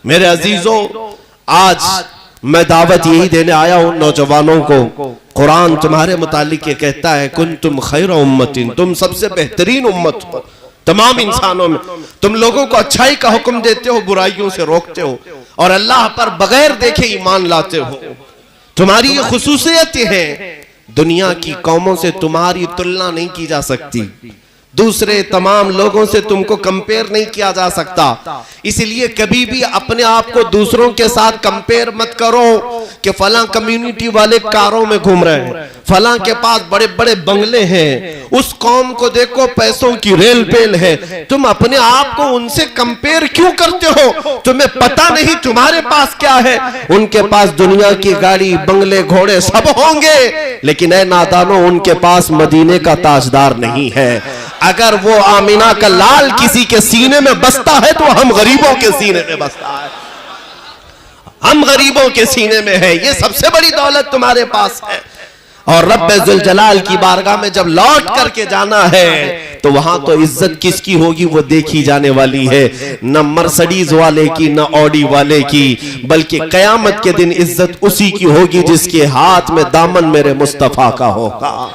मेरे अजीजों, आज मैं दावत यही देने आया हूं नौजवानों को। कुरान तुम्हारे मुतालिक ये कहता है, कुंतुम खैर उम्मतिन, तुम सबसे बेहतरीन उम्मत हो तमाम इंसानों में। तुम लोगों को अच्छाई का हुक्म देते हो, बुराइयों से रोकते हो और अल्लाह पर बगैर देखे ईमान लाते हो। तुम्हारी ये खुसूसियत है, दुनिया की कौमों से तुम्हारी तुलना नहीं की जा सकती, दूसरे तमाम लोगों से तुमको कंपेयर नहीं किया जा सकता। इसलिए कभी भी अपने आप को दूसरों के साथ कंपेयर मत करो कि फलां कम्युनिटी वाले कारों में घूम रहे हैं, फलां के पास बड़े बड़े बंगले हैं, उस कौम को देखो पैसों की रेल पेल है। तुम अपने आप को उनसे कंपेयर क्यों करते हो? तुम्हें पता नहीं तुम्हारे पास क्या है। उनके पास दुनिया की गाड़ी, बंगले, घोड़े सब होंगे, लेकिन ऐ नादानो, उनके पास मदीने का ताजदार नहीं है। अगर वो आमीना का लाल किसी के सीने में बसता है तो हम गरीबों के सीने में बसता है, हम गरीबों के सीने में है। ये सबसे बड़ी दौलत तुम्हारे पास है। और रब्बे जुल जलाल की बारगाह में जब लौट करके जाना है तो वहां तो इज्जत किसकी होगी वो देखी जाने वाली है, न मर्सिडीज वाले की, न ऑडी वाले की, बल्कि कयामत के दिन इज्जत उसी की होगी जिसके हाथ में दामन मेरे मुस्तफा का होगा।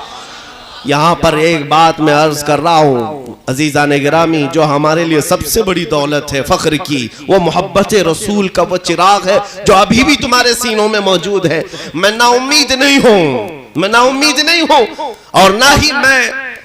यहां पर एक बात मैं अर्ज कर रहा हूं अजीजाने गिरामी, जो हमारे लिए सबसे बड़ी दौलत है फख्र की, वो मोहब्बत रसूल का वो चिराग है जो अभी भी तुम्हारे सीनों में मौजूद है। मैं नाउम्मीद नहीं हूं, मैं नाउम्मीद नहीं हूं और ना ही मैं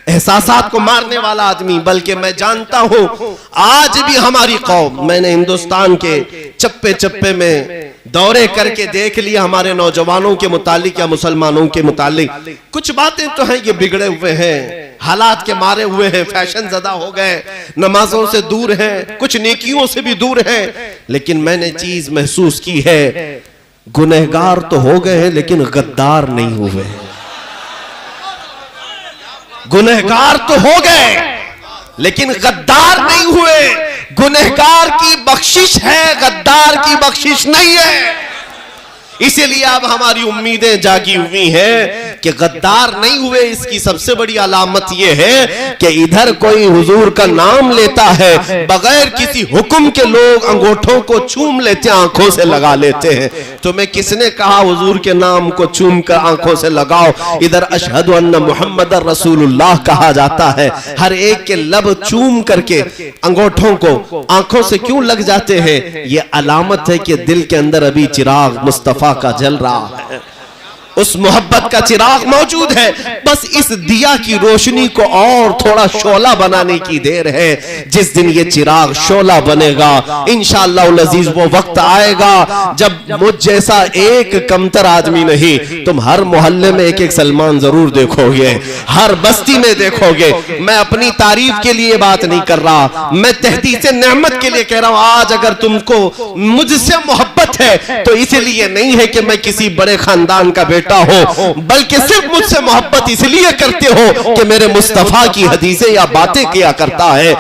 एहसासात को मारने वाला आदमी, बल्कि मैं जानता हूं आज भी हमारी कौम, मैंने हिंदुस्तान के चप्पे चप्पे में दौरे करके देख लिया, हमारे नौजवानों के मुतालिक या मुसलमानों के मुतालिक कुछ बातें तो हैं ये बिगड़े हुए हैं, हालात के मारे हुए हैं, फैशन ज़दा हो गए, नमाजों से दूर हैं, कुछ नेकियों से भी दूर हैं। लेकिन मैंने चीज महसूस की है, गुनहगार तो हो गए हैं लेकिन गद्दार नहीं हुए। गुनहगार तो हो गए लेकिन गद्दार नहीं हुए। गुनहगार की बख्शिश है, गद्दार की बख्शिश नहीं है। इसीलिए अब हमारी उम्मीदें जागी हुई हैं कि गद्दार नहीं हुए। इसकी सबसे बड़ी अलामत यह है कि इधर कोई हुजूर का नाम लेता है, बगैर किसी हुक्म के लोग अंगूठों को चूम लेते हैं, आंखों से लगा लेते हैं। तुम्हें किसने कहा हुजूर के नाम को चूम कर आंखों से लगाओ? इधर अशहदु अन्ना मुहम्मद रसूलुल्लाह कहा जाता है। हर एक के लब चूम करके अंगूठों को आंखों से क्यों लग जाते हैं? यह अलामत है कि दिल के अंदर अभी चिराग मुस्तफा का जल रहा है, उस मोहब्बत का चिराग मौजूद है। बस इस दिया की रोशनी को और थोड़ा शोला बनाने की देर है। जिस दिन ये चिराग शोला बनेगा इंशाअल्लाह अज़ीज वो वक्त आएगा जब मुझ जैसा एक कमतर आदमी नहीं, तुम हर मोहल्ले में एक एक सलमान जरूर देखोगे, हर बस्ती में देखोगे। मैं अपनी तारीफ के लिए बात नहीं कर रहा, मैं तहदीस नेमत के लिए कह रहा हूं। आज अगर तुमको मुझसे मोहब्बत है तो इसलिए नहीं है कि मैं किसी बड़े खानदान का बेटा हो, बल्कि सिर्फ मुझसे मोहब्बत इसलिए करते हो कि मेरे मुस्तफा की हदीसें या बातें किया करता है,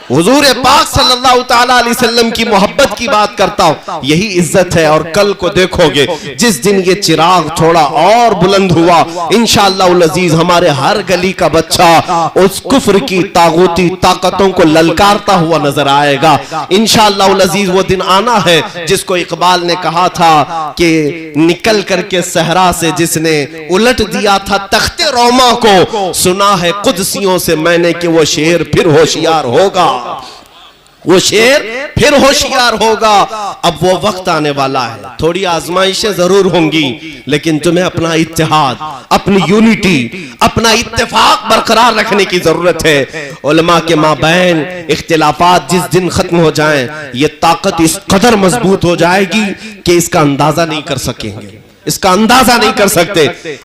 हुजूर पाक सल्लल्लाहु ताला अलैहि वसल्लम की मोहब्बत की बात करता हूं। यही इज्जत है। और कल को देखोगे जिस दिन ये चिराग थोड़ा और बुलंद हुआ इंशाअल्लाह अज़ीज, हमारे हर गली का बच्चा उस कुफ्र की तागूती ताकतों को ललकारता हुआ नजर आएगा। इंशाअल्लाह अज़ीज वो दिन आना है जिसको इकबाल ने कहा था कि निकल करके सहरा से जिसने उलट दिया था तख्ते रोमा को, सुना है कुदसियों से मैंने कि वो शेर फिर होशियार होगा, वो शेर फिर होशियार होगा। अब वो वक्त आने वाला है, थोड़ी आजमाइशें जरूर होंगी, लेकिन तुम्हें अपना इत्तेहाद, अपनी यूनिटी, अपना इत्तेफाक बरकरार रखने की जरूरत है। उलमा के माबैन इख्तिलाफात जिस दिन खत्म हो जाएं, ये ताकत इस कदर मजबूत हो जाएगी कि इसका अंदाजा नहीं कर सकेंगे, इसका अंदाजा नहीं कर सकते।